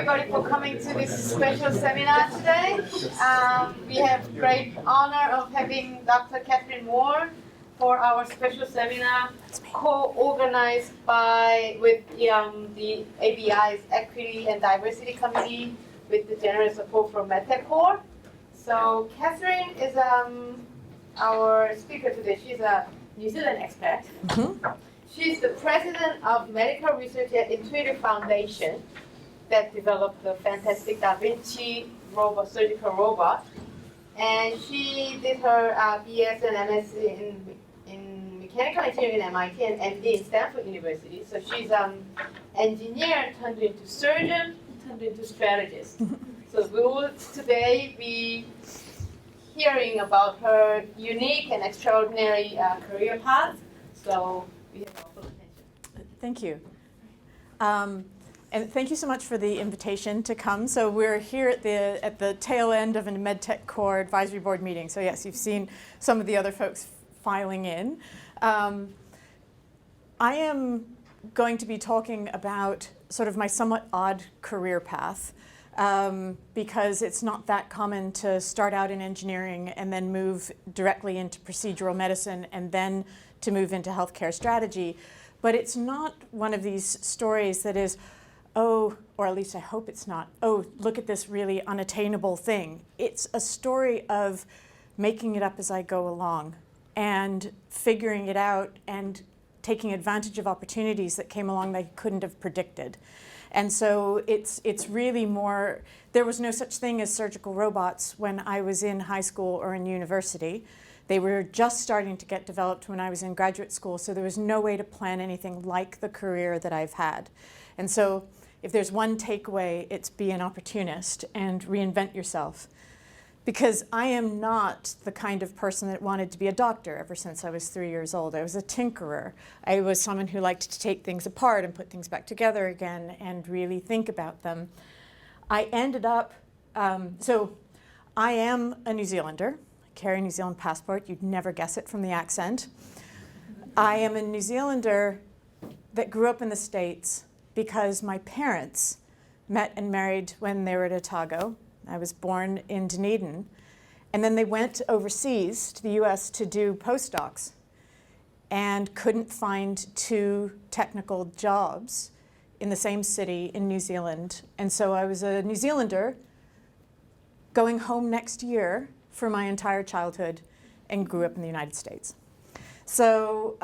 everybody for coming to this special seminar today. We have great honor of having Dr. Catherine Mohr for our special seminar, co-organized with the ABI's Equity and Diversity Committee with the generous support from Mohr. So Catherine is our speaker today. She's a New Zealand expert. She's the president of medical research at Intuitive Foundation that developed the fantastic Vinci surgical robot. And she did her BS and MS in mechanical engineering at MIT and MD in Stanford University. So she's engineer turned into surgeon, turned into strategist. So we will today be hearing about her unique and extraordinary career path. So we have our full attention. Thank you. And thank you so much for the invitation to come. So we're here at the tail end of a MedTech Core Advisory Board meeting. So yes, you've seen some of the other folks filing in. I am going to be talking about sort of my somewhat odd career path because it's not that common to start out in engineering and then move directly into procedural medicine and then to move into healthcare strategy. But it's not one of these stories that is, oh, or at least I hope it's not, oh, look at this really unattainable thing. It's a story of making it up as I go along and figuring it out and taking advantage of opportunities that came along that I couldn't have predicted. And so it's really more, there was no such thing as surgical robots when I was in high school or in university. They were just starting to get developed when I was in graduate school, so there was no way to plan anything like the career that I've had. And so if there's one takeaway, it's be an opportunist and reinvent yourself. Because I am not the kind of person that wanted to be a doctor ever since I was 3 years old. I was a tinkerer. I was someone who liked to take things apart and put things back together again and really think about them. I ended up, so I am a New Zealander. I carry a New Zealand passport. You'd never guess it from the accent. I am a New Zealander that grew up in the States because my parents met and married when they were at Otago. I was born in Dunedin. And then they went overseas to the US to do postdocs and couldn't find two technical jobs in the same city in New Zealand. And so I was a New Zealander going home next year for my entire childhood and grew up in the United States. So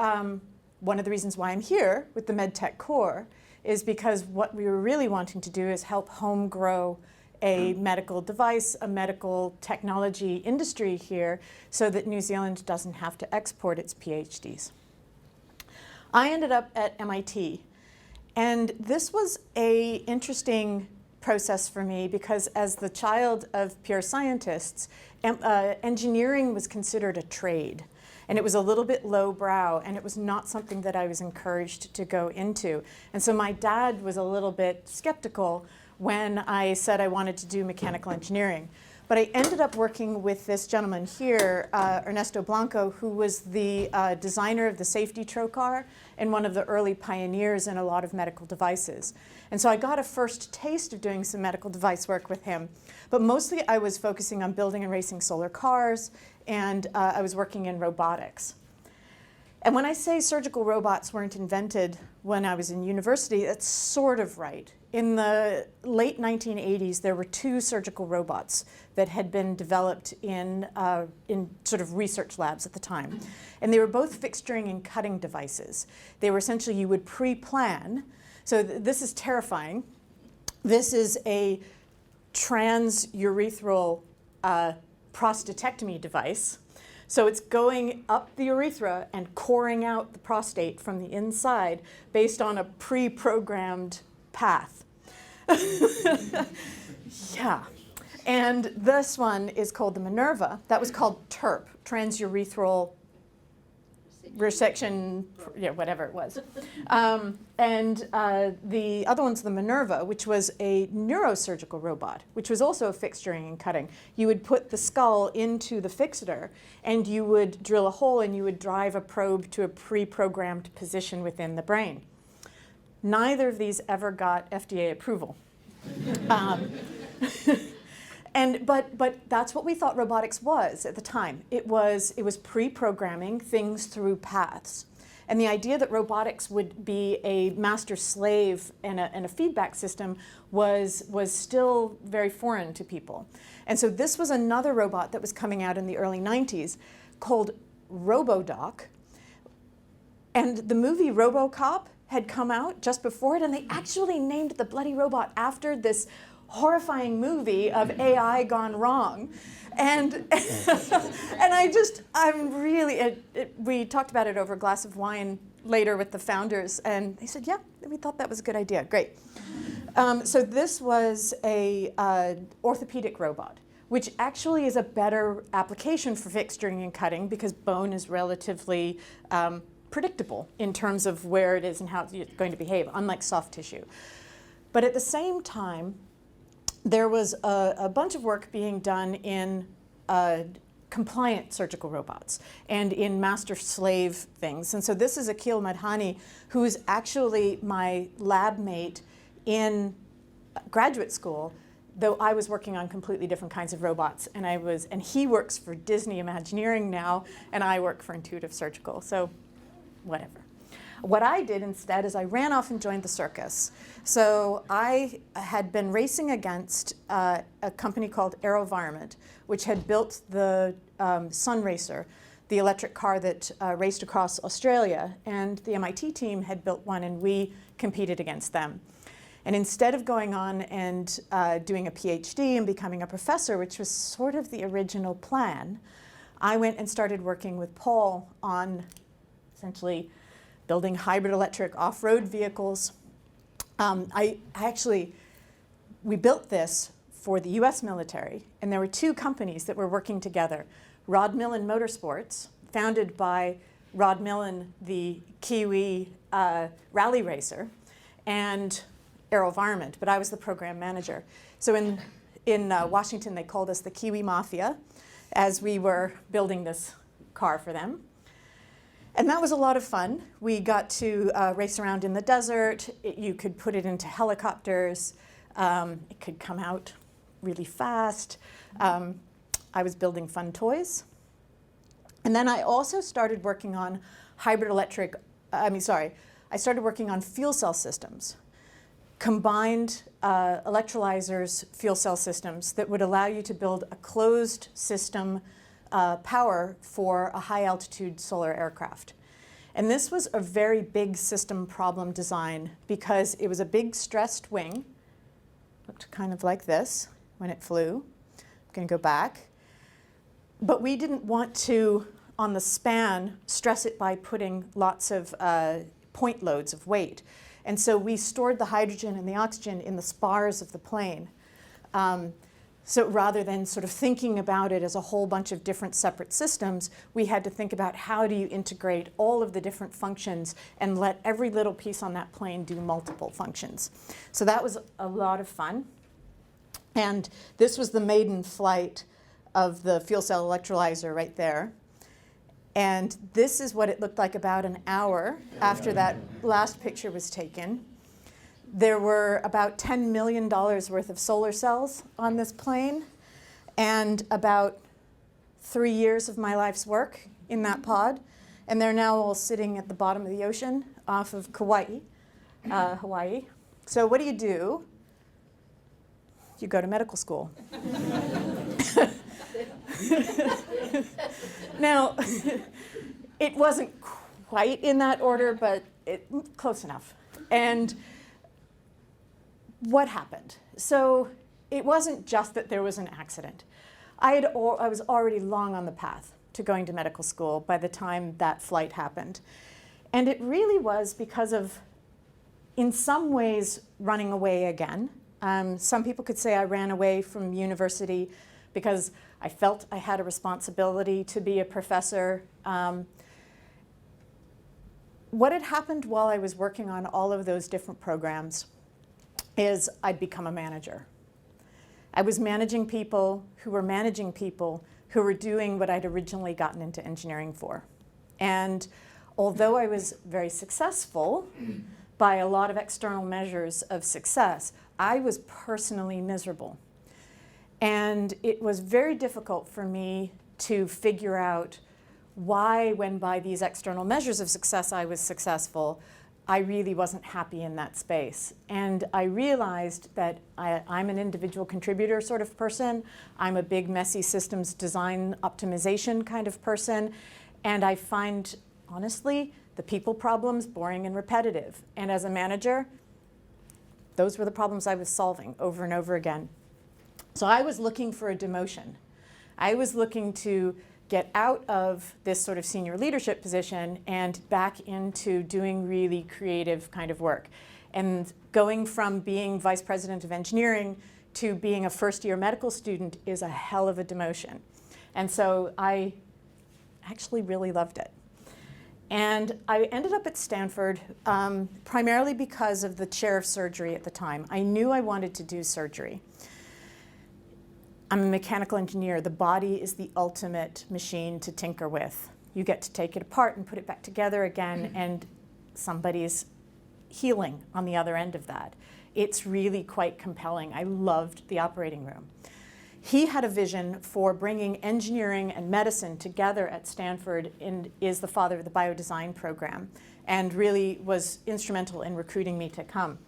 one of the reasons why I'm here with the MedTech Core is because what we were really wanting to do is help home grow a medical device, a medical technology industry here so that New Zealand doesn't have to export its PhDs. I ended up at MIT, and this was an interesting process for me because as the child of pure scientists, engineering was considered a trade. And it was a little bit lowbrow, and it was not something that I was encouraged to go into. And so my dad was a little bit skeptical when I said I wanted to do mechanical engineering. But I ended up working with this gentleman here, Ernesto Blanco, who was the designer of the safety trocar and one of the early pioneers in a lot of medical devices. And so I got a first taste of doing some medical device work with him. But mostly I was focusing on building and racing solar cars, and I was working in robotics. And when I say surgical robots weren't invented when I was in university, that's sort of right. In the late 1980s, there were two surgical robots that had been developed in sort of research labs at the time. And they were both fixturing and cutting devices. They were essentially, you would pre-plan. So this is terrifying. This is a transurethral prostatectomy device. So it's going up the urethra and coring out the prostate from the inside based on a pre-programmed path. Yeah. And this one is called the Minerva. That was called TURP, transurethral resection, yeah, whatever it was. And the other one's the Minerva, which was a neurosurgical robot, which was also fixturing and cutting. You would put the skull into the fixator, and you would drill a hole, and you would drive a probe to a pre-programmed position within the brain. Neither of these ever got FDA approval. Um, but that's what we thought robotics was at the time. It was pre-programming things through paths. And the idea that robotics would be a master-slave and a feedback system was still very foreign to people. And so this was another robot that was coming out in the early 90s called RoboDoc. And the movie RoboCop had come out just before it, and they actually named the bloody robot after this horrifying movie of AI gone wrong. And we talked about it over a glass of wine later with the founders, and they said, yeah, we thought that was a good idea, great. So this was a orthopedic robot, which actually is a better application for fixturing and cutting because bone is relatively predictable in terms of where it is and how it's going to behave, unlike soft tissue. But at the same time, there was a bunch of work being done in compliant surgical robots and in master-slave things. And so this is Akhil Madhani, who is actually my lab mate in graduate school, though I was working on completely different kinds of robots. And he works for Disney Imagineering now, and I work for Intuitive Surgical, so whatever. What I did instead is I ran off and joined the circus. So I had been racing against a company called AeroVironment, which had built the Sun Racer, the electric car that raced across Australia. And the MIT team had built one, and we competed against them. And instead of going on and doing a PhD and becoming a professor, which was sort of the original plan, I went and started working with Paul on essentially building hybrid electric off-road vehicles. We built this for the US military, and there were two companies that were working together. Rod Millen Motorsports, founded by Rod Millen, the Kiwi rally racer, and AeroVironment, but I was the program manager. So in Washington, they called us the Kiwi Mafia as we were building this car for them. And that was a lot of fun. We got to race around in the desert. You could put it into helicopters. It could come out really fast. I was building fun toys. And then I also started working on I started working on fuel cell systems, combined electrolyzers, fuel cell systems that would allow you to build a closed system power for a high-altitude solar aircraft. And this was a very big system problem design because it was a big stressed wing. Looked kind of like this when it flew. I'm going to go back. But we didn't want to, on the span, stress it by putting lots of point loads of weight. And so we stored the hydrogen and the oxygen in the spars of the plane. So rather than sort of thinking about it as a whole bunch of different separate systems, we had to think about how do you integrate all of the different functions and let every little piece on that plane do multiple functions. So that was a lot of fun. And this was the maiden flight of the fuel cell electrolyzer right there. And this is what it looked like about an hour after that last picture was taken. There were about $10 million worth of solar cells on this plane and about 3 years of my life's work in that pod. And they're now all sitting at the bottom of the ocean off of Kauai, Hawaii. So what do? You go to medical school. Now, it wasn't quite in that order, but close enough. And what happened? So it wasn't just that there was an accident. I was already long on the path to going to medical school by the time that flight happened. And it really was because of, in some ways, running away again. Some people could say I ran away from university because I felt I had a responsibility to be a professor. What had happened while I was working on all of those different programs is I'd become a manager. I was managing people who were managing people who were doing what I'd originally gotten into engineering for. And although I was very successful, by a lot of external measures of success, I was personally miserable. And it was very difficult for me to figure out why, when by these external measures of success I was successful, I really wasn't happy in that space. And I realized that I'm an individual contributor sort of person. I'm a big, messy systems design optimization kind of person. And I find, honestly, the people problems boring and repetitive. And as a manager, those were the problems I was solving over and over again. So I was looking for a demotion. I was looking to get out of this sort of senior leadership position and back into doing really creative kind of work. And going from being vice president of engineering to being a first-year medical student is a hell of a demotion. And so I actually really loved it. And I ended up at Stanford primarily because of the chair of surgery at the time. I knew I wanted to do surgery. I'm a mechanical engineer. The body is the ultimate machine to tinker with. You get to take it apart and put it back together again, and somebody's healing on the other end of that. It's really quite compelling. I loved the operating room. He had a vision for bringing engineering and medicine together at Stanford and is the father of the biodesign program, and really was instrumental in recruiting me to come.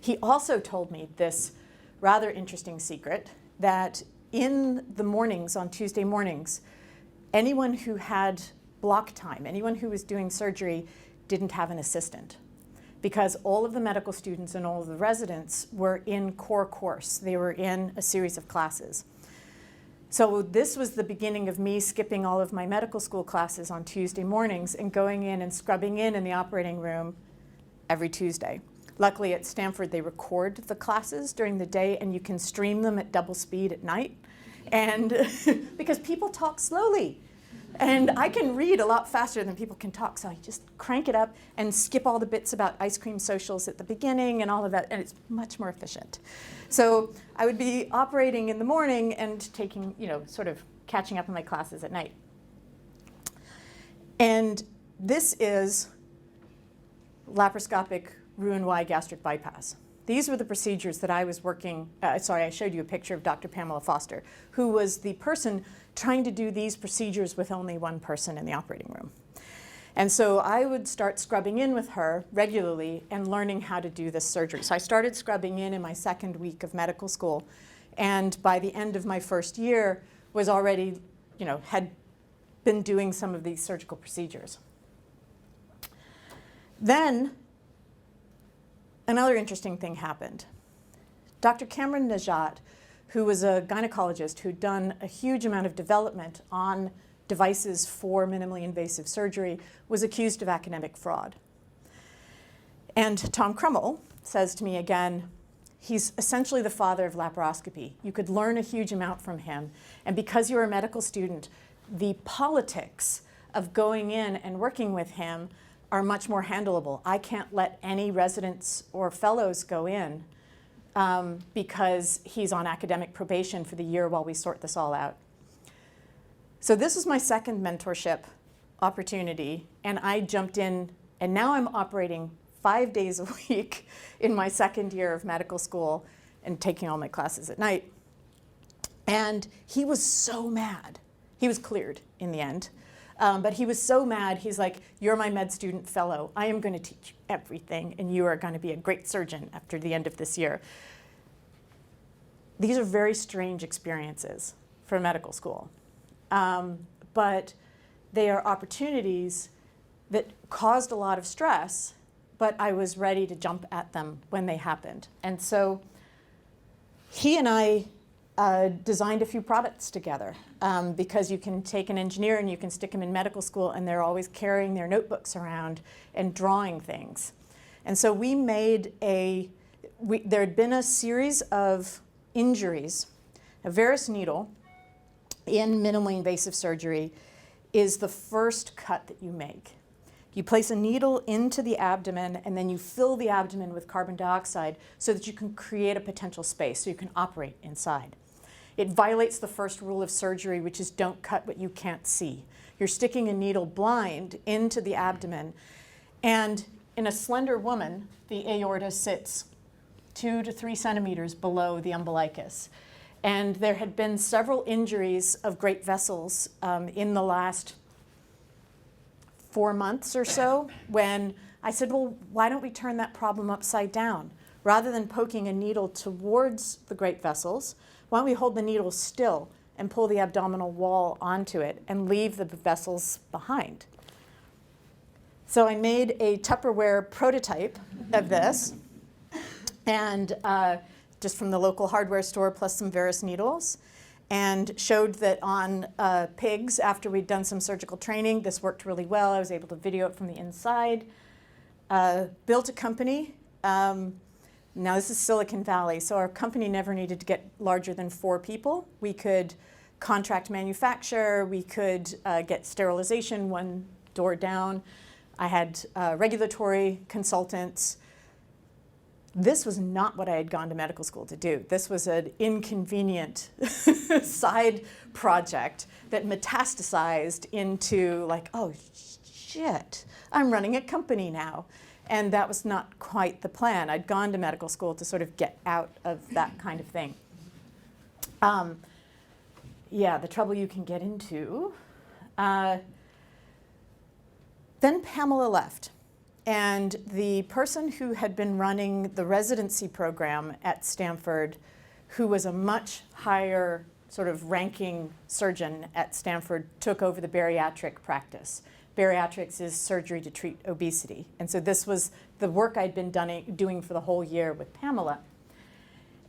He also told me this rather interesting secret, that in the mornings, on Tuesday mornings, anyone who had block time, anyone who was doing surgery, didn't have an assistant, because all of the medical students and all of the residents were in core course. They were in a series of classes. So this was the beginning of me skipping all of my medical school classes on Tuesday mornings and going in and scrubbing in the operating room every Tuesday. Luckily at Stanford, they record the classes during the day and you can stream them at double speed at night. And because people talk slowly. And I can read a lot faster than people can talk, so I just crank it up and skip all the bits about ice cream socials at the beginning and all of that, and it's much more efficient. So I would be operating in the morning and taking, sort of catching up on my classes at night. And this is laparoscopic Roux-en-Y gastric bypass. These were the procedures that I was working, I showed you a picture of Dr. Pamela Foster, who was the person trying to do these procedures with only one person in the operating room. And so I would start scrubbing in with her regularly and learning how to do this surgery. So I started scrubbing in my second week of medical school, and by the end of my first year was already, had been doing some of these surgical procedures. Then another interesting thing happened. Dr. Cameron Najat, who was a gynecologist who'd done a huge amount of development on devices for minimally invasive surgery, was accused of academic fraud. And Tom Crummell says to me again, he's essentially the father of laparoscopy. You could learn a huge amount from him. And because you're a medical student, the politics of going in and working with him are much more handleable. I can't let any residents or fellows go in because he's on academic probation for the year while we sort this all out. So this is my second mentorship opportunity, and I jumped in, and now I'm operating 5 days a week in my second year of medical school and taking all my classes at night. And he was so mad. He was cleared in the end. But he was so mad, he's like, you're my med student fellow. I am going to teach you everything, and you are going to be a great surgeon after the end of this year. These are very strange experiences for medical school. But they are opportunities that caused a lot of stress, but I was ready to jump at them when they happened. And so he and I designed a few products together because you can take an engineer and you can stick them in medical school and they're always carrying their notebooks around and drawing things. And so we made there had been a series of injuries. A varus needle in minimally invasive surgery is the first cut that you make. You place a needle into the abdomen and then you fill the abdomen with carbon dioxide so that you can create a potential space so you can operate inside. It violates the first rule of surgery, which is don't cut what you can't see. You're sticking a needle blind into the abdomen, and in a slender woman, the aorta sits 2 to 3 centimeters below the umbilicus. And there had been several injuries of great vessels in the last 4 months or so, when I said, well, why don't we turn that problem upside down? Rather than poking a needle towards the great vessels, why don't we hold the needle still and pull the abdominal wall onto it and leave the vessels behind? So I made a Tupperware prototype of this, and just from the local hardware store, plus some Veris needles, and showed that on pigs, after we'd done some surgical training, this worked really well. I was able to video it from the inside. Built a company. Now this is Silicon Valley, so our company never needed to get larger than 4 people. We could contract manufacture, we could get sterilization 1 door down. I had regulatory consultants. This was not what I had gone to medical school to do. This was an inconvenient side project that metastasized into like, oh shit, I'm running a company now. And that was not quite the plan. I'd gone to medical school to sort of get out of that kind of thing. Yeah, the trouble you can get into. Then Pamela left. And the person who had been running the residency program at Stanford, who was a much higher sort of ranking surgeon at Stanford, took over the bariatric practice. Bariatrics is surgery to treat obesity. And so this was the work I'd been doing for the whole year with Pamela.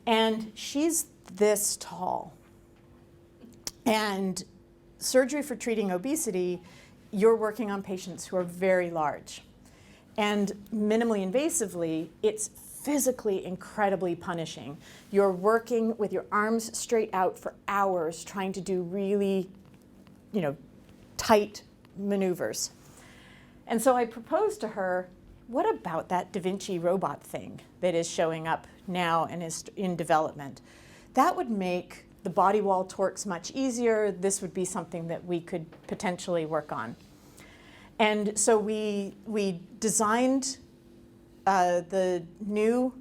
And she's this tall. And surgery for treating obesity, you're working on patients who are very large. And minimally invasively, it's physically incredibly punishing. You're working with your arms straight out for hours trying to do really, tight maneuvers. And so I proposed to her, what about that Da Vinci robot thing that is showing up now and is in development? That would make the body wall torques much easier. This would be something that we could potentially work on. And so we designed the new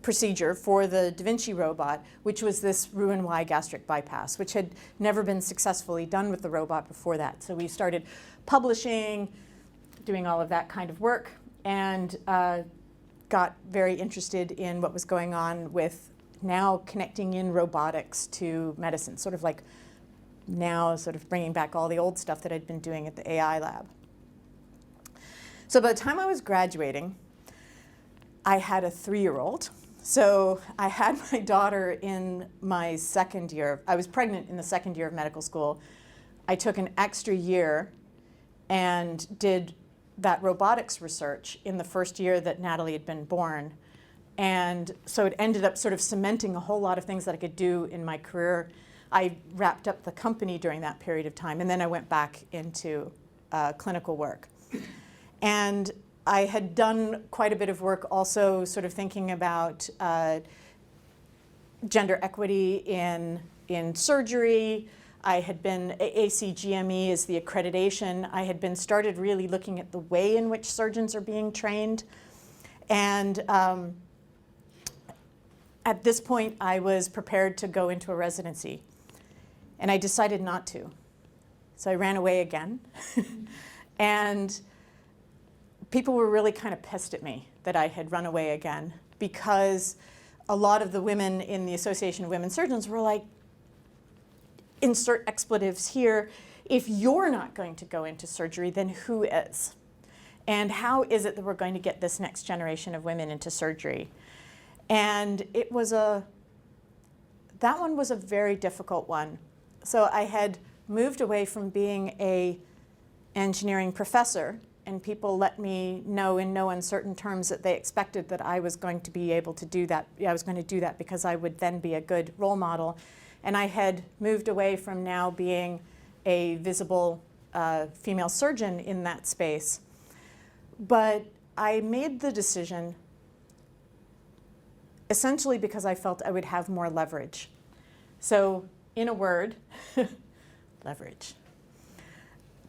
procedure for the Da Vinci robot, which was this Roux-en-Y gastric bypass, which had never been successfully done with the robot before that. So we started publishing, doing all of that kind of work, and got very interested in what was going on with now connecting in robotics to medicine, sort of like now sort of bringing back all the old stuff that I'd been doing at the AI lab. So by the time I was graduating, I had a 3-year-old. So I had my daughter in my 2nd year. I was pregnant in the 2nd year of medical school. I took an extra year and did that robotics research in the 1st year that Natalie had been born. And so it ended up sort of cementing a whole lot of things that I could do in my career. I wrapped up the company during that period of time, and then I went back into clinical work. And I had done quite a bit of work also sort of thinking about gender equity in surgery. I had been, ACGME is the accreditation. I had been started really looking at the way in which surgeons are being trained. And at this point, I was prepared to go into a residency. And I decided not to. So I ran away again. And people were really kind of pissed at me that I had run away again, because a lot of the women in the Association of Women Surgeons were like, insert expletives here, if you're not going to go into surgery, then who is? And how is it that we're going to get this next generation of women into surgery? And it was that one was a very difficult one. So I had moved away from being an engineering professor, and people let me know in no uncertain terms that they expected that I was going to be able to do that. I was going to do that because I would then be a good role model. And I had moved away from now being a visible female surgeon in that space. But I made the decision essentially because I felt I would have more leverage. So in a word, leverage.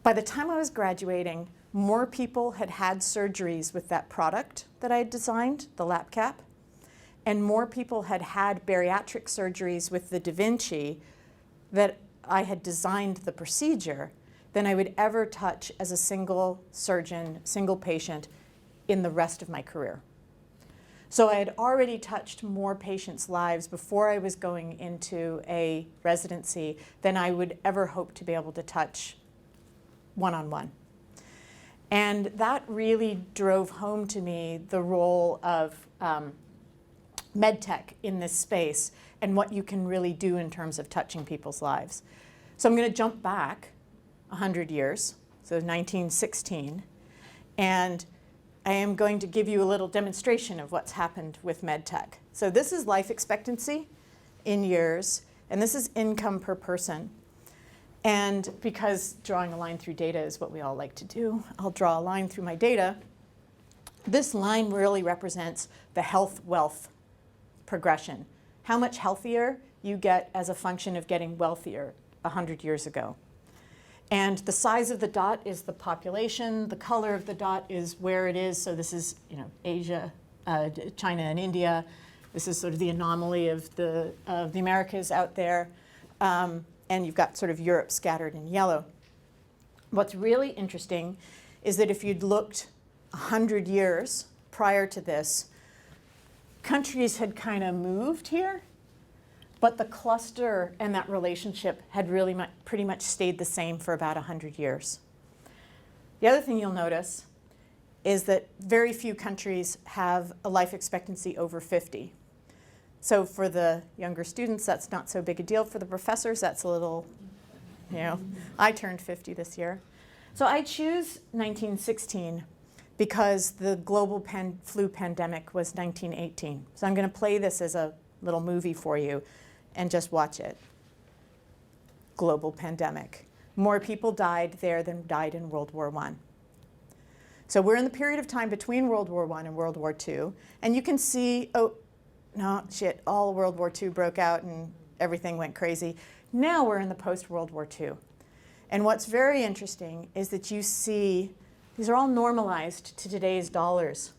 By the time I was graduating, more people had had surgeries with that product that I had designed, the lap cap, and more people had had bariatric surgeries with the Vinci that I had designed the procedure than I would ever touch as a single surgeon, single patient in the rest of my career. So I had already touched more patients' lives before I was going into a residency than I would ever hope to be able to touch one-on-one. And that really drove home to me the role of medtech in this space and what you can really do in terms of touching people's lives. So I'm going to jump back 100 years, so 1916, and I am going to give you a little demonstration of what's happened with medtech. So this is life expectancy in years, and this is income per person. And because drawing a line through data is what we all like to do, I'll draw a line through my data. This line really represents the health-wealth progression. How much healthier you get as a function of getting wealthier 100 years ago. And the size of the dot is the population. The color of the dot is where it is. So this is, Asia, China, and India. This is sort of the anomaly of the Americas out there. And you've got sort of Europe scattered in yellow. What's really interesting is that if you'd looked 100 years prior to this, countries had kind of moved here, but the cluster and that relationship had really pretty much stayed the same for about 100 years. The other thing you'll notice is that very few countries have a life expectancy over 50. So for the younger students, that's not so big a deal. For the professors, that's a little, I turned 50 this year. So I choose 1916 because the global flu pandemic was 1918. So I'm going to play this as a little movie for you and just watch it. Global pandemic. More people died there than died in World War I. So we're in the period of time between World War I and World War II. And you can see, all World War II broke out and everything went crazy. Now we're in the post-World War II. And what's very interesting is that you see, these are all normalized to today's dollars,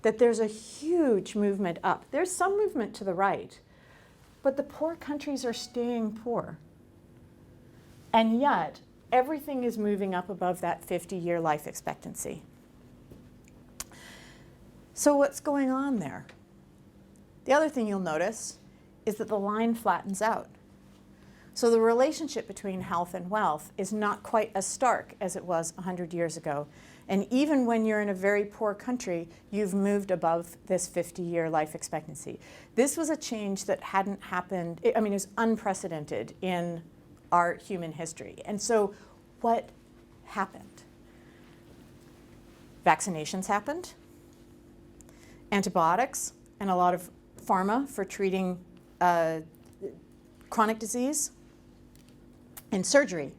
that there's a huge movement up. There's some movement to the right, but the poor countries are staying poor. And yet, everything is moving up above that 50-year life expectancy. So what's going on there? The other thing you'll notice is that the line flattens out. So the relationship between health and wealth is not quite as stark as it was 100 years ago. And even when you're in a very poor country, you've moved above this 50-year life expectancy. This was a change that hadn't happened, it was unprecedented in our human history. And so what happened? Vaccinations happened, antibiotics, and a lot of pharma for treating chronic disease, and surgery.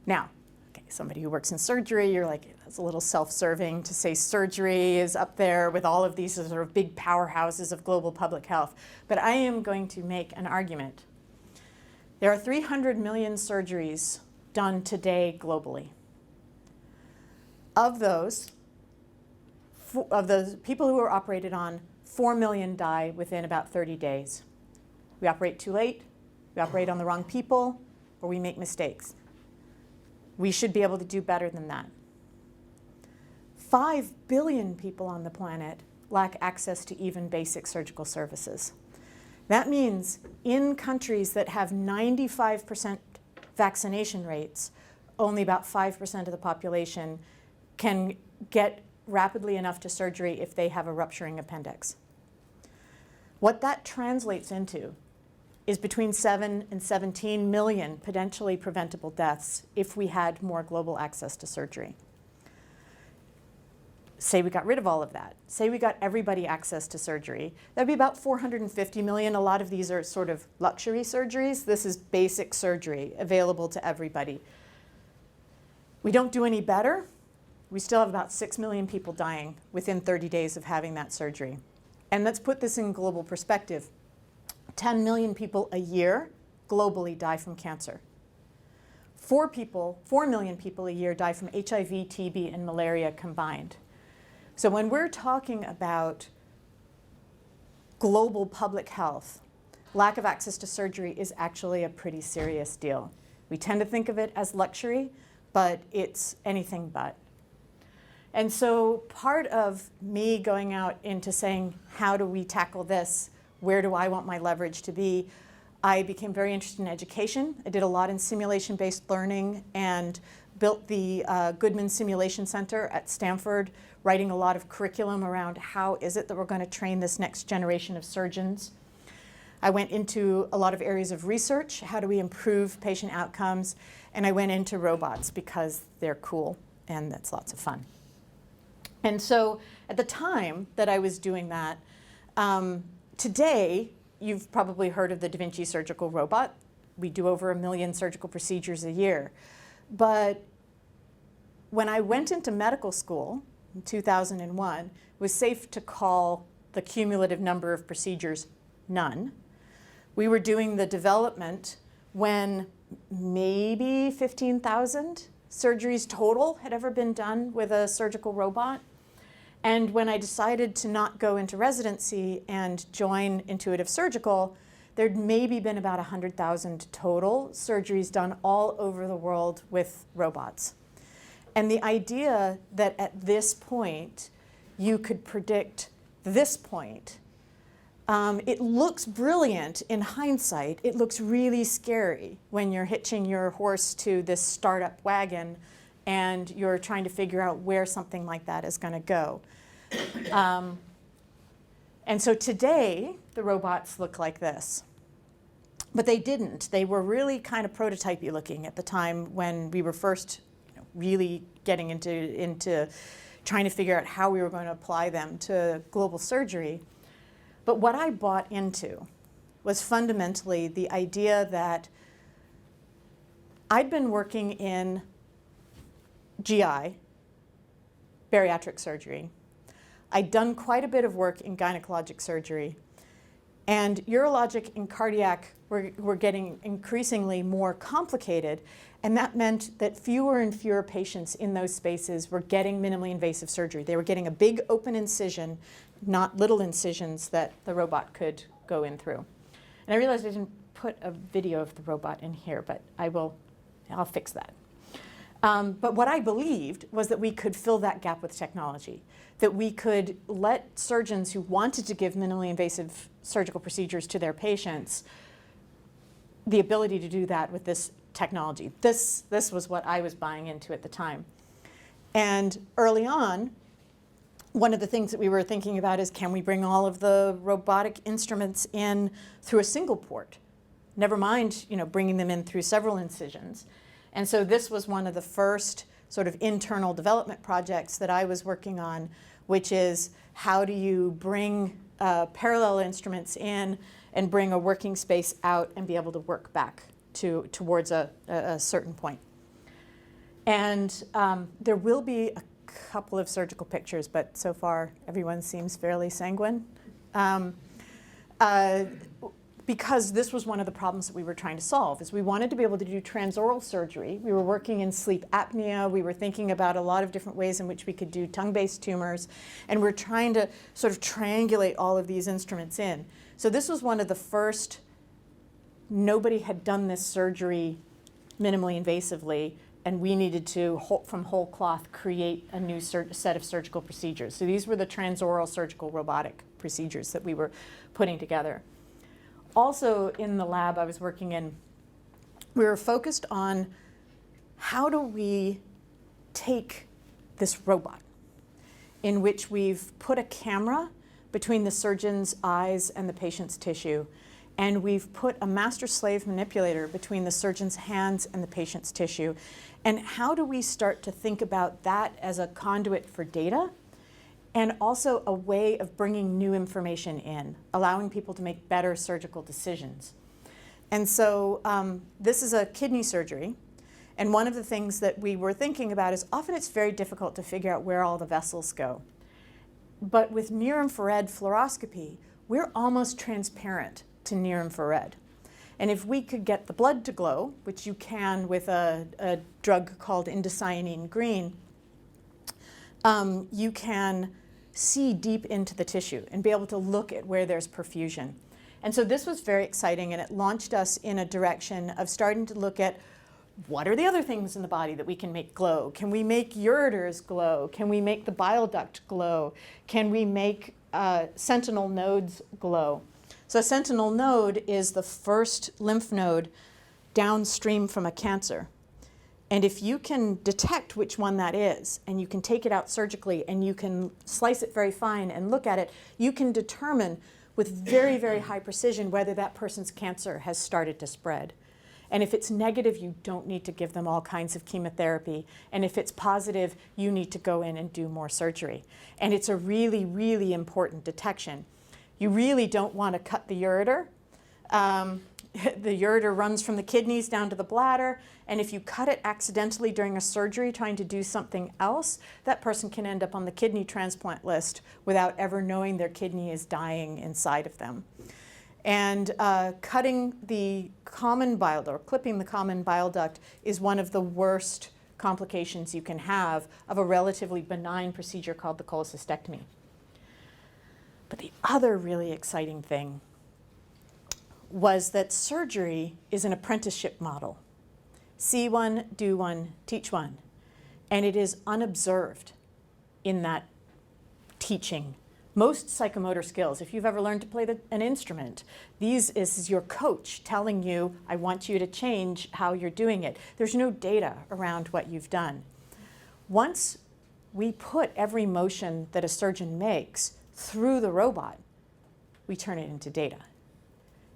Now, somebody who works in surgery, you're like, that's a little self-serving to say surgery is up there with all of these sort of big powerhouses of global public health. But I am going to make an argument. There are 300 million surgeries done today globally. Of those people who are operated on, 4 million die within about 30 days. We operate too late, we operate on the wrong people, or we make mistakes. We should be able to do better than that. 5 billion people on the planet lack access to even basic surgical services. That means in countries that have 95% vaccination rates, only about 5% of the population can get rapidly enough to surgery if they have a rupturing appendix. What that translates into is between 7 and 17 million potentially preventable deaths if we had more global access to surgery. Say we got rid of all of that. Say we got everybody access to surgery. That'd be about 450 million. A lot of these are sort of luxury surgeries. This is basic surgery available to everybody. We don't do any better. We still have about 6 million people dying within 30 days of having that surgery. And let's put this in global perspective. 10 million people a year globally die from cancer. 4 million people a year die from HIV, TB, and malaria combined. So when we're talking about global public health, lack of access to surgery is actually a pretty serious deal. We tend to think of it as luxury, but it's anything but. And so part of me going out into saying, how do we tackle this? Where do I want my leverage to be? I became very interested in education. I did a lot in simulation-based learning and built the Goodman Simulation Center at Stanford, writing a lot of curriculum around how is it that we're going to train this next generation of surgeons. I went into a lot of areas of research. How do we improve patient outcomes? And I went into robots because they're cool and that's lots of fun. And so at the time that I was doing that, today, you've probably heard of the Vinci surgical robot. We do over 1 million surgical procedures a year. But when I went into medical school in 2001, it was safe to call the cumulative number of procedures none. We were doing the development when maybe 15,000 surgeries total had ever been done with a surgical robot. And when I decided to not go into residency and join Intuitive Surgical, there'd maybe been about 100,000 total surgeries done all over the world with robots. And the idea that at this point, you could predict this point, it looks brilliant in hindsight. It looks really scary when you're hitching your horse to this startup wagon and you're trying to figure out where something like that is going to go. And so today, the robots look like this. But they didn't. They were really kind of prototypey looking at the time when we were first really getting into trying to figure out how we were going to apply them to global surgery. But what I bought into was fundamentally the idea that I'd been working in GI, bariatric surgery. I'd done quite a bit of work in gynecologic surgery. And urologic and cardiac were getting increasingly more complicated. And that meant that fewer and fewer patients in those spaces were getting minimally invasive surgery. They were getting a big open incision, not little incisions that the robot could go in through. And I realized I didn't put a video of the robot in here, but I'll fix that. But what I believed was that we could fill that gap with technology, that we could let surgeons who wanted to give minimally invasive surgical procedures to their patients the ability to do that with this technology. This was what I was buying into at the time. And early on, one of the things that we were thinking about is, can we bring all of the robotic instruments in through a single port? Never mind, bringing them in through several incisions. And so this was one of the first sort of internal development projects that I was working on, which is how do you bring parallel instruments in and bring a working space out and be able to work back towards a certain point. And there will be a couple of surgical pictures, but so far everyone seems fairly sanguine. Because this was one of the problems that we were trying to solve, is we wanted to be able to do transoral surgery. We were working in sleep apnea. We were thinking about a lot of different ways in which we could do tongue-based tumors. And we're trying to sort of triangulate all of these instruments in. So this was one of the first, nobody had done this surgery minimally invasively, and we needed to, from whole cloth, create a new set of surgical procedures. So these were the transoral surgical robotic procedures that we were putting together. Also in the lab I was working in, we were focused on how do we take this robot in which we've put a camera between the surgeon's eyes and the patient's tissue, and we've put a master-slave manipulator between the surgeon's hands and the patient's tissue. And how do we start to think about that as a conduit for data? And also a way of bringing new information in, allowing people to make better surgical decisions. And so this is a kidney surgery. And one of the things that we were thinking about is often it's very difficult to figure out where all the vessels go. But with near-infrared fluoroscopy, we're almost transparent to near-infrared. And if we could get the blood to glow, which you can with a drug called indocyanine green, you can see deep into the tissue and be able to look at where there's perfusion. And so this was very exciting, and it launched us in a direction of starting to look at what are the other things in the body that we can make glow? Can we make ureters glow? Can we make the bile duct glow? Can we make sentinel nodes glow? So a sentinel node is the first lymph node downstream from a cancer. And if you can detect which one that is, and you can take it out surgically, and you can slice it very fine and look at it, you can determine with very, very high precision whether that person's cancer has started to spread. And if it's negative, you don't need to give them all kinds of chemotherapy. And if it's positive, you need to go in and do more surgery. And it's a really, really important detection. You really don't want to cut the ureter. The ureter runs from the kidneys down to the bladder. And if you cut it accidentally during a surgery trying to do something else, that person can end up on the kidney transplant list without ever knowing their kidney is dying inside of them. And cutting the common bile duct, or clipping the common bile duct, is one of the worst complications you can have of a relatively benign procedure called the cholecystectomy. But the other really exciting thing was that surgery is an apprenticeship model. See one, do one, teach one. And it is unobserved in that teaching. Most psychomotor skills, if you've ever learned to play an instrument, this is your coach telling you, I want you to change how you're doing it. There's no data around what you've done. Once we put every motion that a surgeon makes through the robot, we turn it into data.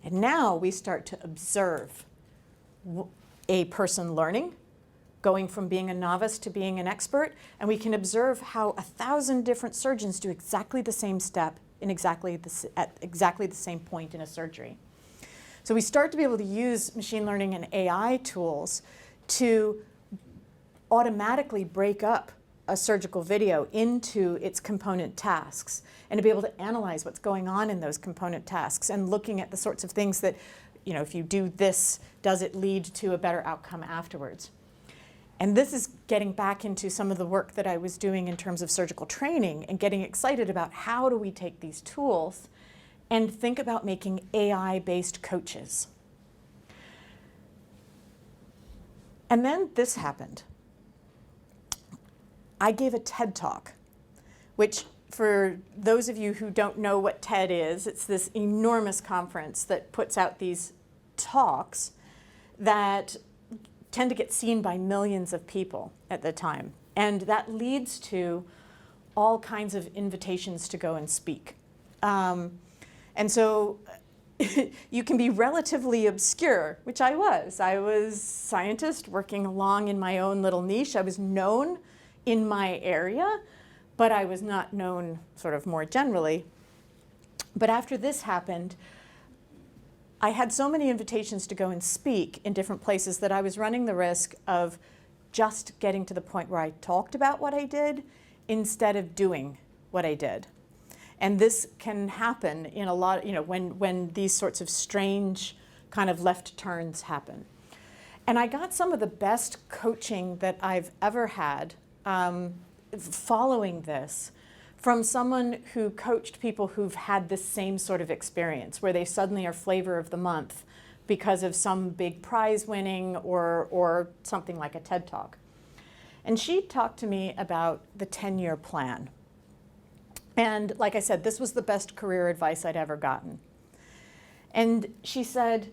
And now we start to observe a person learning, going from being a novice to being an expert, and we can observe how 1,000 different surgeons do exactly the same step at exactly the same point in a surgery. So we start to be able to use machine learning and AI tools to automatically break up a surgical video into its component tasks and to be able to analyze what's going on in those component tasks and looking at the sorts of things that, you know, if you do this, does it lead to a better outcome afterwards? And this is getting back into some of the work that I was doing in terms of surgical training and getting excited about how do we take these tools and think about making AI-based coaches. And then this happened. I gave a TED Talk, which for those of you who don't know what TED is, it's this enormous conference that puts out these talks that tend to get seen by millions of people at the time. And that leads to all kinds of invitations to go and speak. And so you can be relatively obscure, which I was. I was a scientist working along in my own little niche. I was known in my area, but I was not known sort of more generally. But after this happened, I had so many invitations to go and speak in different places that I was running the risk of just getting to the point where I talked about what I did instead of doing what I did. And this can happen in a lot, you know, when these sorts of strange kind of left turns happen. And I got some of the best coaching that I've ever had following this from someone who coached people who've had this same sort of experience, where they suddenly are flavor of the month because of some big prize winning or something like a TED Talk. And she talked to me about the 10-year plan. And like I said, this was the best career advice I'd ever gotten. And she said,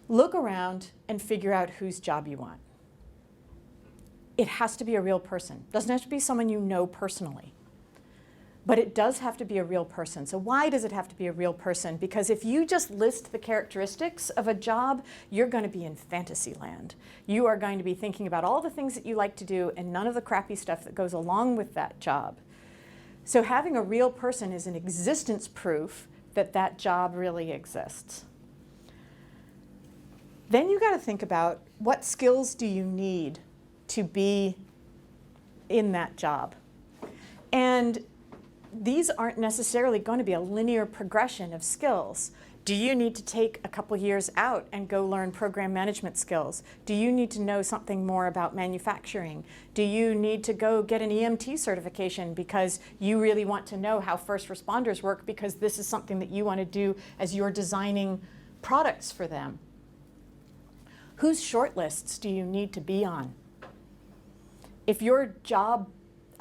look around and figure out whose job you want. It has to be a real person. It doesn't have to be someone you know personally. But it does have to be a real person. So why does it have to be a real person? Because if you just list the characteristics of a job, you're going to be in fantasy land. You are going to be thinking about all the things that you like to do and none of the crappy stuff that goes along with that job. So having a real person is an existence proof that that job really exists. Then you got to think about what skills do you need to be in that job. And these aren't necessarily going to be a linear progression of skills. Do you need to take a couple years out and go learn program management skills? Do you need to know something more about manufacturing? Do you need to go get an EMT certification because you really want to know how first responders work because this is something that you want to do as you're designing products for them? Whose shortlists do you need to be on? If your job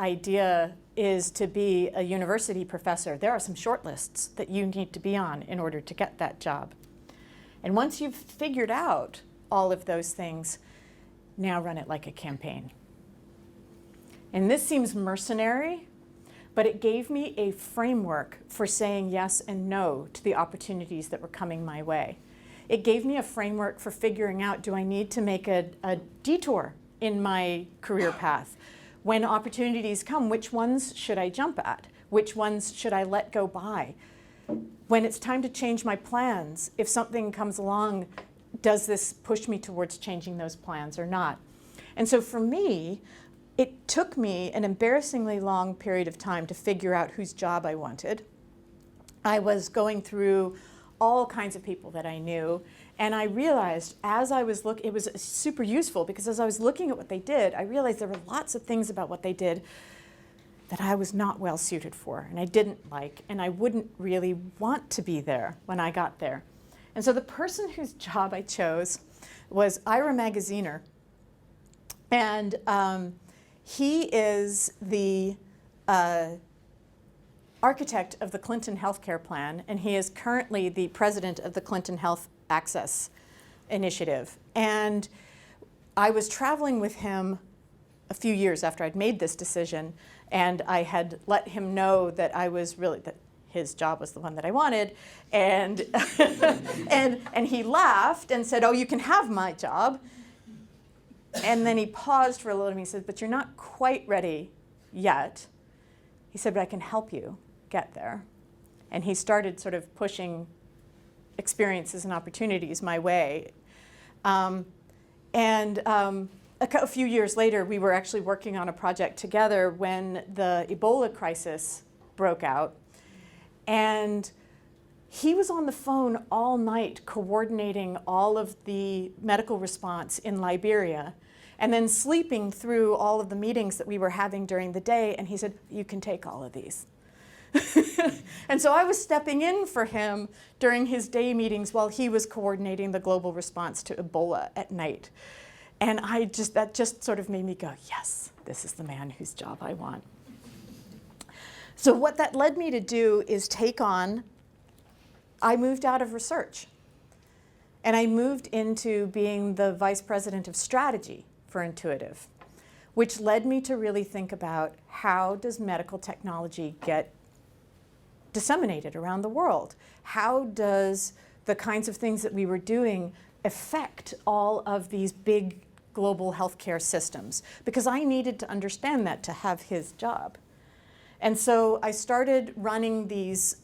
idea is to be a university professor, there are some shortlists that you need to be on in order to get that job. And once you've figured out all of those things, now run it like a campaign. And this seems mercenary, but it gave me a framework for saying yes and no to the opportunities that were coming my way. It gave me a framework for figuring out, do I need to make a detour in my career path? When opportunities come, which ones should I jump at? Which ones should I let go by? When it's time to change my plans, if something comes along, does this push me towards changing those plans or not? And so for me, it took me an embarrassingly long period of time to figure out whose job I wanted. I was going through all kinds of people that I knew, and I realized as I was looking, it was super useful because as I was looking at what they did, I realized there were lots of things about what they did that I was not well suited for, and I didn't like, and I wouldn't really want to be there when I got there. And so the person whose job I chose was Ira Magaziner, and he is the architect of the Clinton healthcare plan, and he is currently the president of the Clinton Health Access Initiative. And I was traveling with him a few years after I'd made this decision, and I had let him know that I was really, that his job was the one that I wanted, and, and he laughed and said, "Oh, you can have my job." And then he paused for a little and he said, "But you're not quite ready yet." He said, "But I can help you get there." And he started sort of pushing experiences and opportunities my way. A few years later, we were actually working on a project together when the Ebola crisis broke out. And he was on the phone all night coordinating all of the medical response in Liberia, and then sleeping through all of the meetings that we were having during the day. And he said, "You can take all of these." And so I was stepping in for him during his day meetings while he was coordinating the global response to Ebola at night. And that just sort of made me go, yes, this is the man whose job I want. So what that led me to do is I moved out of research. And I moved into being the vice president of strategy for Intuitive, which led me to really think about how does medical technology get disseminated around the world? How does the kinds of things that we were doing affect all of these big global healthcare systems? Because I needed to understand that to have his job. And so I started running these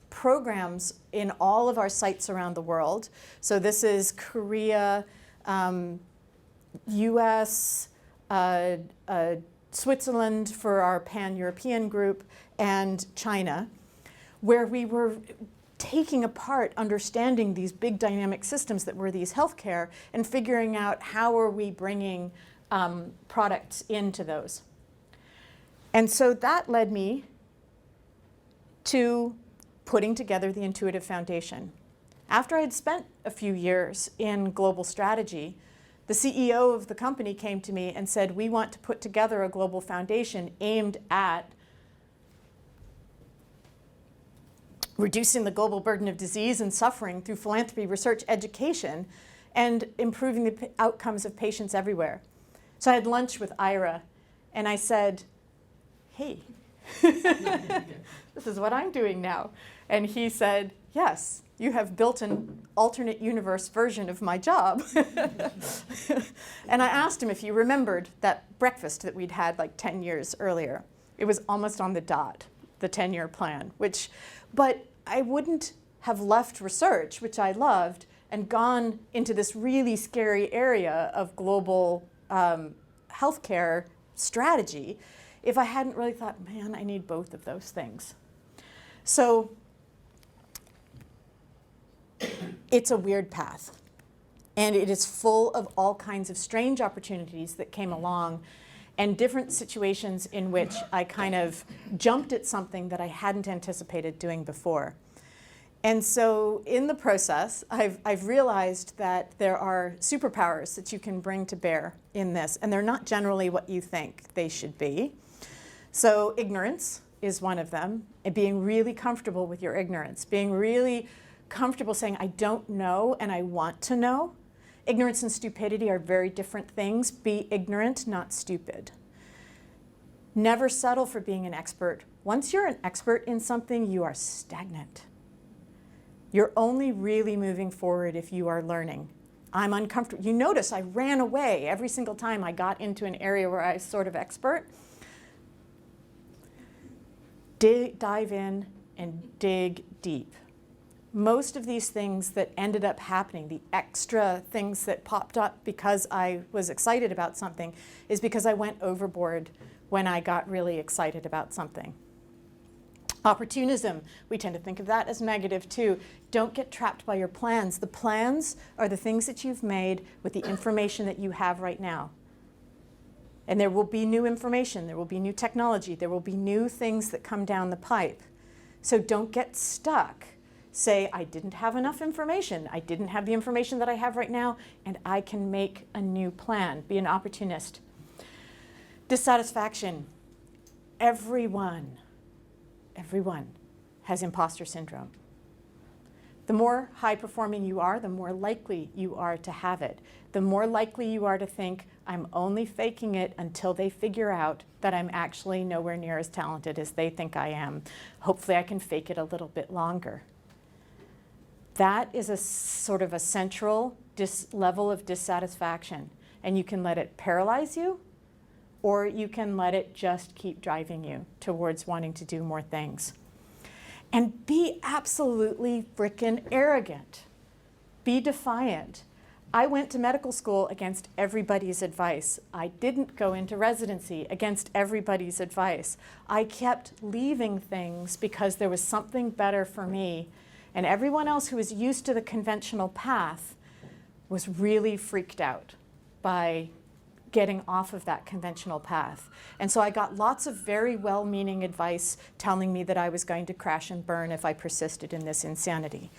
programs in all of our sites around the world. So this is Korea, US, Switzerland for our pan-European group, and China, where we were taking apart, understanding these big dynamic systems that were these healthcare and figuring out how are we bringing products into those. And so that led me to putting together the Intuitive Foundation. After I had spent a few years in global strategy, the CEO of the company came to me and said, "We want to put together a global foundation aimed at reducing the global burden of disease and suffering through philanthropy, research, education, and improving the outcomes of patients everywhere." So I had lunch with Ira, and I said, "Hey, this is what I'm doing now." And he said, "Yes, you have built an alternate universe version of my job." And I asked him if he remembered that breakfast that we'd had like 10 years earlier. It was almost on the dot, the 10-year plan, but I wouldn't have left research, which I loved, and gone into this really scary area of global healthcare strategy if I hadn't really thought, man, I need both of those things. So it's a weird path. And it is full of all kinds of strange opportunities that came along and different situations in which I kind of jumped at something that I hadn't anticipated doing before. And so in the process, I've realized that there are superpowers that you can bring to bear in this, and they're not generally what you think they should be. So ignorance is one of them, and being really comfortable with your ignorance, being really comfortable saying, I don't know and I want to know. Ignorance and stupidity are very different things. Be ignorant, not stupid. Never settle for being an expert. Once you're an expert in something, you are stagnant. You're only really moving forward if you are learning. I'm uncomfortable. You notice I ran away every single time I got into an area where I was sort of expert. Dive in and dig deep. Most of these things that ended up happening, the extra things that popped up because I was excited about something, is because I went overboard when I got really excited about something. Opportunism, we tend to think of that as negative too. Don't get trapped by your plans. The plans are the things that you've made with the information that you have right now. And there will be new information, there will be new technology, there will be new things that come down the pipe. So don't get stuck. Say, I didn't have enough information, I didn't have the information that I have right now, and I can make a new plan. Be an opportunist. Dissatisfaction. Everyone has imposter syndrome. The more high-performing you are, the more likely you are to have it. The more likely you are to think, I'm only faking it until they figure out that I'm actually nowhere near as talented as they think I am. Hopefully I can fake it a little bit longer. That is a sort of a central level of dissatisfaction. And you can let it paralyze you, or you can let it just keep driving you towards wanting to do more things. And be absolutely frickin' arrogant. Be defiant. I went to medical school against everybody's advice. I didn't go into residency against everybody's advice. I kept leaving things because there was something better for me. And everyone else who was used to the conventional path was really freaked out by getting off of that conventional path. And so I got lots of very well-meaning advice telling me that I was going to crash and burn if I persisted in this insanity.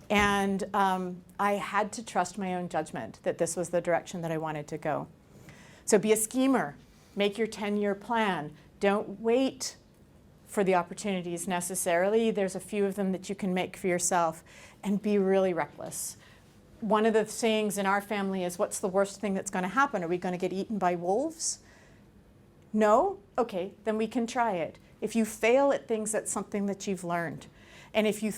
And I had to trust my own judgment that this was the direction that I wanted to go. So be a schemer. Make your 10-year plan. Don't wait for the opportunities necessarily. There's a few of them that you can make for yourself. And be really reckless. One of the sayings in our family is, what's the worst thing that's going to happen? Are we going to get eaten by wolves? No? Okay, then we can try it. If you fail at things, that's something that you've learned. And if you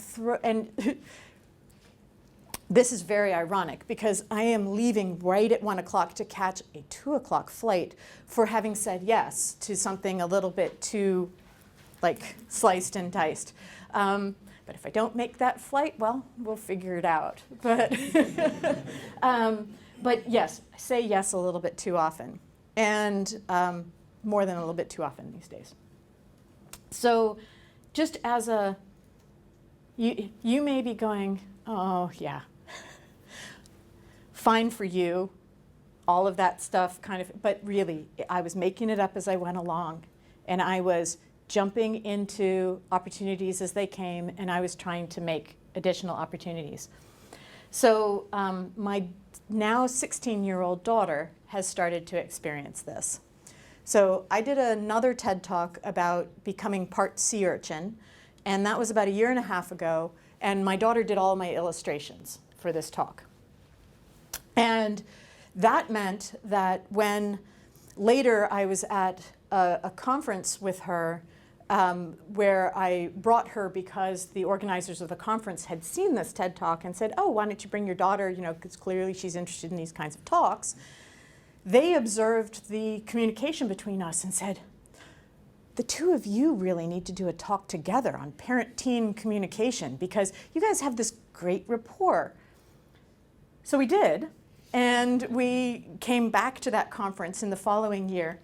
this is very ironic because I am leaving right at 1 o'clock to catch a 2 o'clock flight for having said yes to something a little bit too sliced and diced. But if I don't make that flight, well, we'll figure it out. But yes, I say yes a little bit too often, and more than a little bit too often these days. So just as you may be going, oh yeah, fine for you, all of that stuff kind of, but really, I was making it up as I went along, and I was jumping into opportunities as they came, and I was trying to make additional opportunities. So my now 16-year-old daughter has started to experience this. So I did another TED Talk about becoming part sea urchin, and that was about 1.5 years ago, and my daughter did all my illustrations for this talk. And that meant that when later I was at a conference with her, where I brought her because the organizers of the conference had seen this TED Talk and said, oh, why don't you bring your daughter, because clearly she's interested in these kinds of talks. They observed the communication between us and said, the two of you really need to do a talk together on parent-teen communication because you guys have this great rapport. So we did, and we came back to that conference in the following year.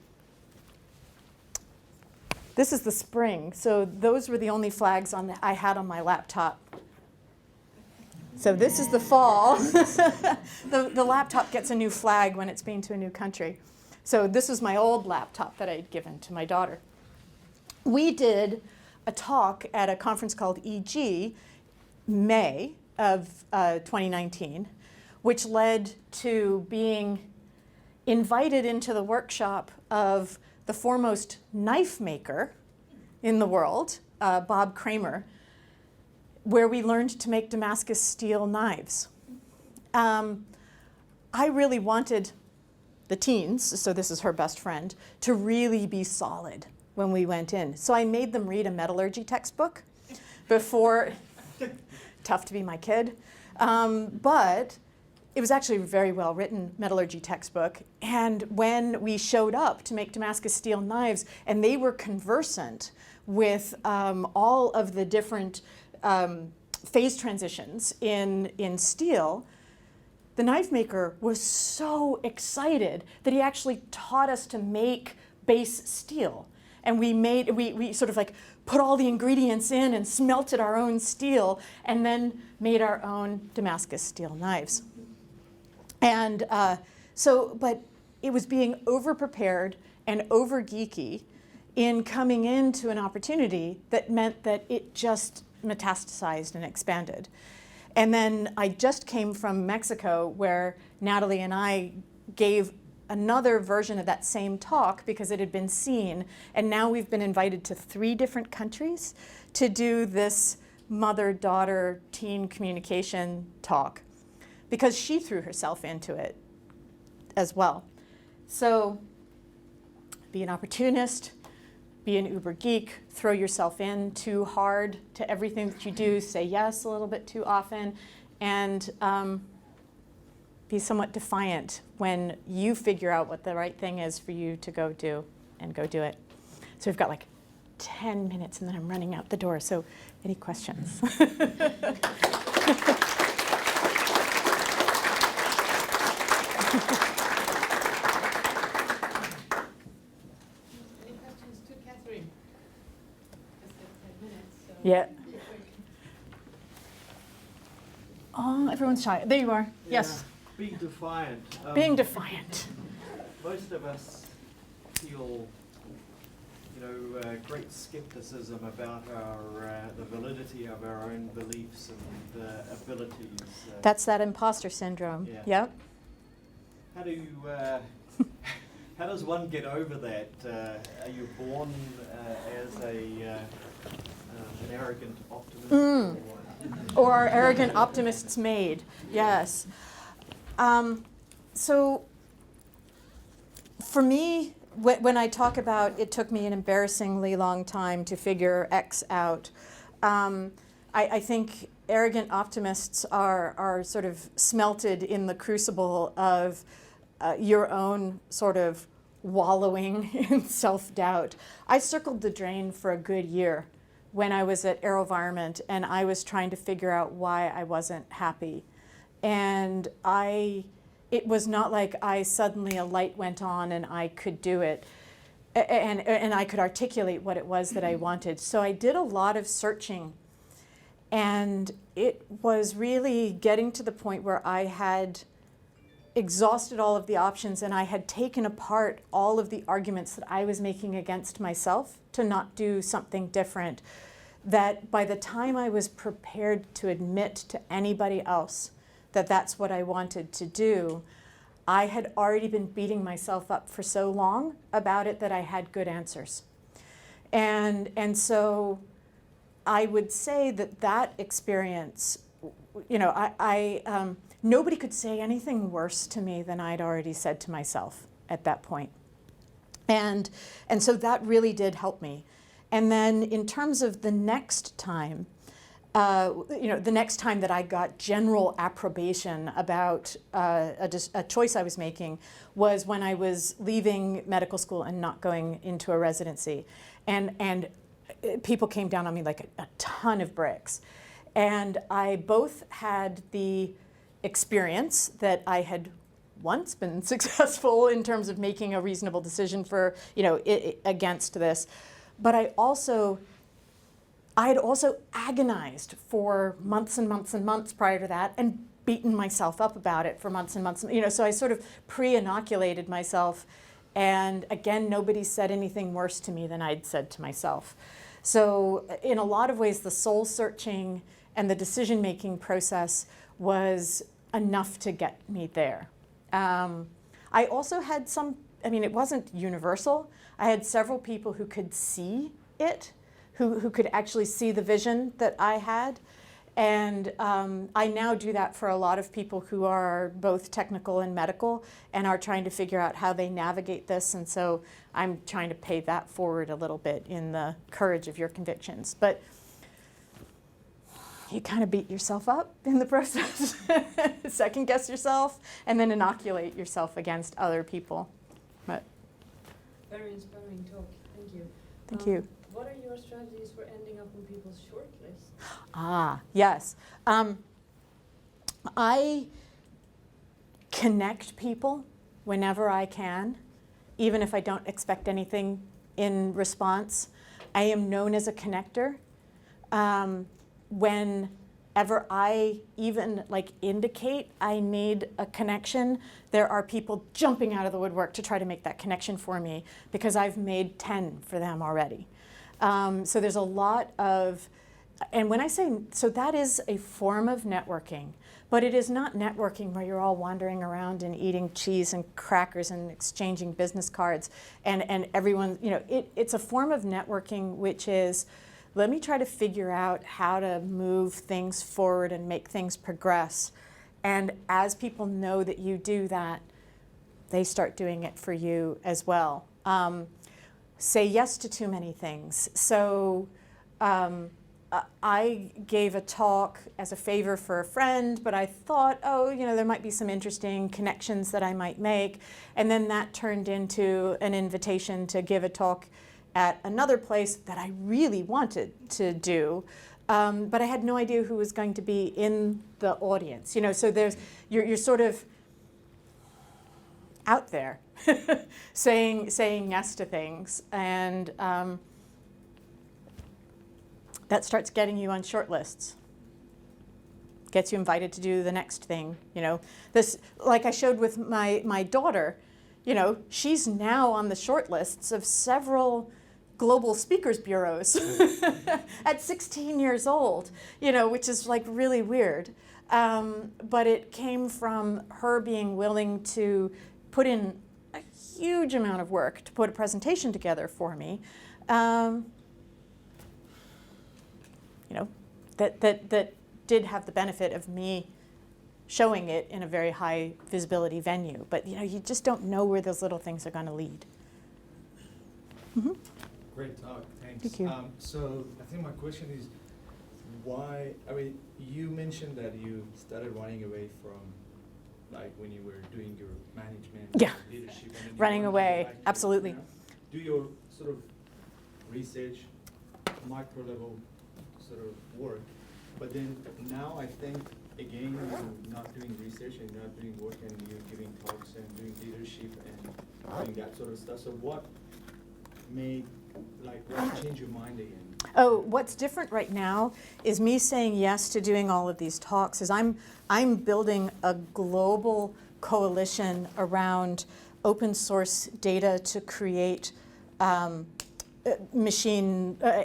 This is the spring, so those were the only flags I had on my laptop. So this is the fall. The laptop gets a new flag when it's been to a new country. So this was my old laptop that I'd given to my daughter. We did a talk at a conference called EG, May of 2019, which led to being invited into the workshop of the foremost knife maker in the world, Bob Kramer, where we learned to make Damascus steel knives. I really wanted the teens, so this is her best friend, to really be solid when we went in. So I made them read a metallurgy textbook before, tough to be my kid, but it was actually a very well written metallurgy textbook. And when we showed up to make Damascus steel knives, and they were conversant with all of the different phase transitions in steel, the knife maker was so excited that he actually taught us to make base steel. And we sort of like put all the ingredients in and smelted our own steel and then made our own Damascus steel knives. And but it was being over-prepared and over-geeky in coming into an opportunity that meant that it just metastasized and expanded. And then I just came from Mexico, where Natalie and I gave another version of that same talk because it had been seen. And now we've been invited to 3 different countries to do this mother-daughter teen communication talk because she threw herself into it as well. So be an opportunist, be an uber geek, throw yourself in too hard to everything that you do, say yes a little bit too often, and be somewhat defiant when you figure out what the right thing is for you to go do, and go do it. So we've got like 10 minutes and then I'm running out the door, so any questions? Yeah. Oh, everyone's shy. There you are. Yeah. Yes. Being defiant. Being defiant. Most of us feel, great skepticism about the validity of our own beliefs and abilities. That's that imposter syndrome. Yeah. Yep. How do you? How does one get over that? Are you born as an arrogant optimist? Or are arrogant optimists made? Yes. So for me, when I talk about it took me an embarrassingly long time to figure X out, I think arrogant optimists are sort of smelted in the crucible of your own sort of wallowing in self-doubt. I circled the drain for a good year when I was at AeroVironment and I was trying to figure out why I wasn't happy. And it was not like suddenly a light went on and I could do it and I could articulate what it was that I wanted. So I did a lot of searching, and it was really getting to the point where I had exhausted all of the options and I had taken apart all of the arguments that I was making against myself to not do something different, that by the time I was prepared to admit to anybody else that that's what I wanted to do, I had already been beating myself up for so long about it that I had good answers. And so I would say that experience, nobody could say anything worse to me than I'd already said to myself at that point. And so that really did help me. And then in terms of the next time, the next time that I got general approbation about a choice I was making was when I was leaving medical school and not going into a residency. And people came down on me like a ton of bricks. And I both had the experience that I had once been successful in terms of making a reasonable decision for, against this. But I also I had also agonized for months and months and months prior to that and beaten myself up about it for months and months. So I sort of pre-inoculated myself, and again, nobody said anything worse to me than I'd said to myself. So in a lot of ways, the soul searching and the decision-making process was enough to get me there. I also had it wasn't universal. I had several people who could see it, who could actually see the vision that I had. And I now do that for a lot of people who are both technical and medical and are trying to figure out how they navigate this. And so I'm trying to pay that forward a little bit in the courage of your convictions. But you kind of beat yourself up in the process, second guess yourself, and then inoculate yourself against other people. But very inspiring talk. Thank you. Thank you. What are your strategies for ending up on people's shortlists? Yes. I connect people whenever I can, even if I don't expect anything in response. I am known as a connector. Whenever I even indicate I need a connection, there are people jumping out of the woodwork to try to make that connection for me because I've made 10 for them already. So there's a lot of, and when I say, so that is a form of networking, but it is not networking where you're all wandering around and eating cheese and crackers and exchanging business cards and everyone, it's a form of networking which is, let me try to figure out how to move things forward and make things progress. And as people know that you do that, they start doing it for you as well. Say yes to too many things. So I gave a talk as a favor for a friend, but I thought, there might be some interesting connections that I might make. And then that turned into an invitation to give a talk at another place that I really wanted to do, but I had no idea who was going to be in the audience. So you're sort of out there saying yes to things, and that starts getting you on short lists. Gets you invited to do the next thing. This, like I showed with my daughter, she's now on the short lists of several global speakers bureaus at 16 years old, which is really weird. But it came from her being willing to put in a huge amount of work to put a presentation together for me. That did have the benefit of me showing it in a very high visibility venue. But you just don't know where those little things are going to lead. Mm-hmm. Great talk, thanks. Thank you. So I think my question is, why, you mentioned that you started running away from, when you were doing your management, leadership. And then Running away, back to, absolutely. do your sort of research, micro level sort of work, but then now I think, again, you're not doing research and you're not doing work and you're giving talks and doing leadership and doing that sort of stuff. So what change your mind again? Oh, what's different right now is me saying yes to doing all of these talks. Is I'm building a global coalition around open source data to create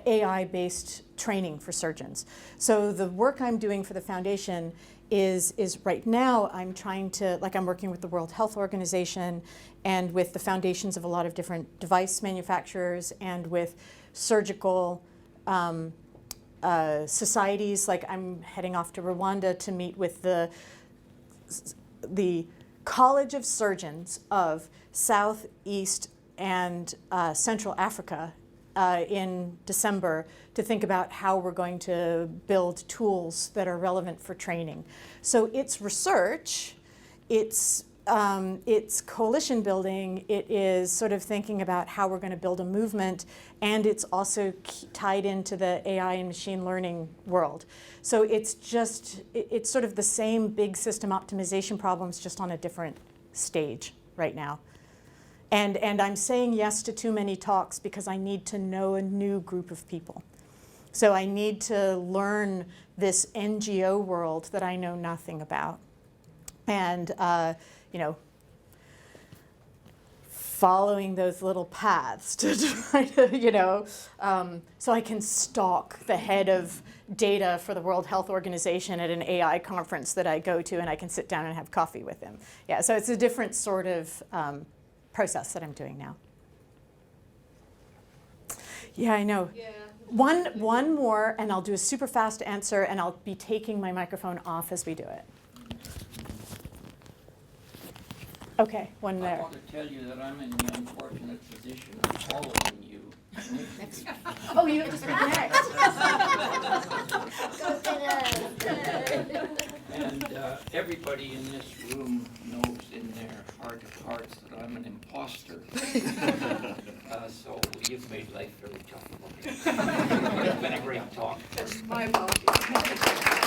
AI-based training for surgeons. So the work I'm doing for the foundation is right now I'm trying to, I'm working with the World Health Organization and with the foundations of a lot of different device manufacturers and with surgical societies. I'm heading off to Rwanda to meet with the College of Surgeons of South, East, and Central Africa in December to think about how we're going to build tools that are relevant for training. So it's research, it's coalition building, it is sort of thinking about how we're going to build a movement, and it's also tied into the AI and machine learning world. So it's sort of the same big system optimization problems, just on a different stage right now. And I'm saying yes to too many talks because I need to know a new group of people. So I need to learn this NGO world that I know nothing about. And, you know, following those little paths to try to, you know, so I can stalk the head of data for the World Health Organization at an AI conference that I go to, and I can sit down and have coffee with him. Yeah, so it's a different sort of process that I'm doing now. Yeah, I know. Yeah. One more, and I'll do a super fast answer, and I'll be taking my microphone off as we do it. Okay, one I there. want to tell you that I'm in the unfortunate position of following you. Oh, you have to speak next. And everybody in this room knows in their heart of hearts that I'm an imposter. So you've made life very tough for me. It's been a great talk. My apologies.